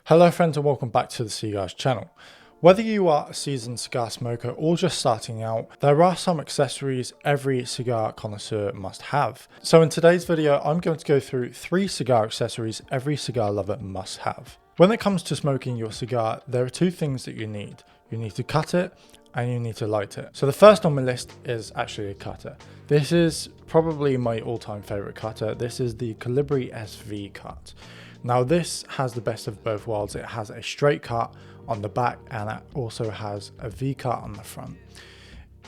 Hello friends and welcome back to the C.Gars channel. Whether you are a seasoned cigar smoker or just starting out, there are some accessories every cigar connoisseur must have. So in today's video, I'm going to go through 3 cigar accessories every cigar lover must have. When it comes to smoking your cigar, there are 2 things that you need. You need to cut it and you need to light it. So the first on my list is actually a cutter. This is probably my all-time favorite cutter. This is the Colibri SV cut. Now this has the best of both worlds. It has a straight cut on the back and it also has a V cut on the front.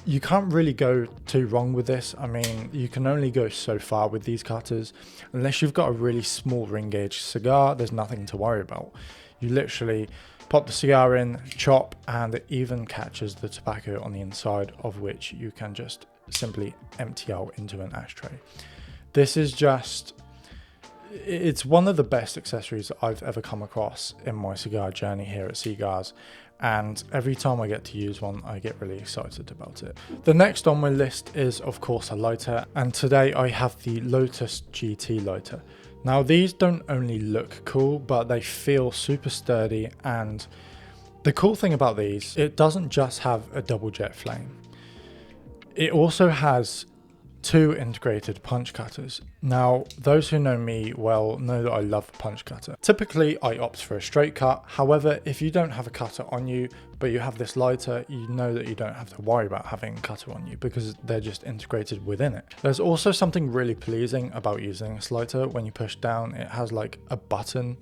You can't really go too wrong with this. I mean, you can only go so far with these cutters. Unless you've got a really small ring gauge cigar, there's nothing to worry about. You literally pop the cigar in, chop, and it even catches the tobacco on the inside, of which you can just simply empty out into an ashtray. This is just... it's one of the best accessories that I've ever come across in my cigar journey here at C.Gars, and every time I get to use one I get really excited about it. The next on my list is of course a lighter, and today I have the Lotus GT lighter. Now these don't only look cool, but they feel super sturdy, and the cool thing about these, it doesn't just have a double jet flame. It also has 2 integrated punch cutters. Now, those who know me well know that I love a punch cutter. Typically, I opt for a straight cut. However, if you don't have a cutter on you, but you have this lighter, you know that you don't have to worry about having a cutter on you because they're just integrated within it. There's also something really pleasing about using this lighter. When you push down, it has like a button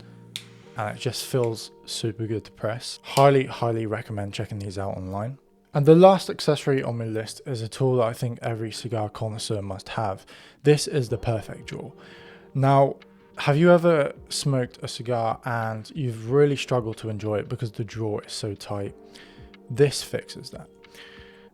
and it just feels super good to press. Highly recommend checking these out online. And the last accessory on my list is a tool that I think every cigar connoisseur must have. This is the perfect drawer. Now, have you ever smoked a cigar and you've really struggled to enjoy it because the drawer is so tight? This fixes that.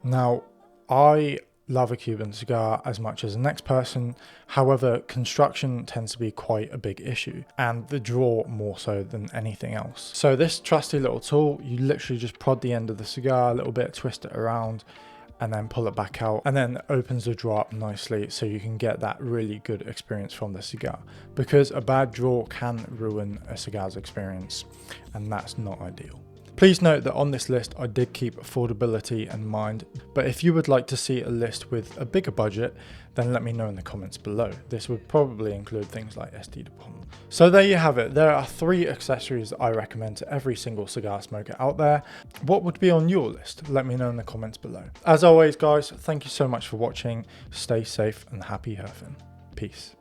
Now, I love a Cuban cigar as much as the next person. However, construction tends to be quite a big issue, and the drawer more so than anything else. So this trusty little tool, you literally just prod the end of the cigar a little bit, twist it around, and then pull it back out, and then it opens the drawer up nicely so you can get that really good experience from the cigar, because a bad drawer can ruin a cigar's experience, and that's not ideal. Please note that on this list I did keep affordability in mind, but if you would like to see a list with a bigger budget, then let me know in the comments below. This would probably include things like SD department. So there you have it. There are 3 accessories that I recommend to every single cigar smoker out there. What would be on your list? Let me know in the comments below. As always guys, thank you so much for watching. Stay safe and happy herfing. Peace.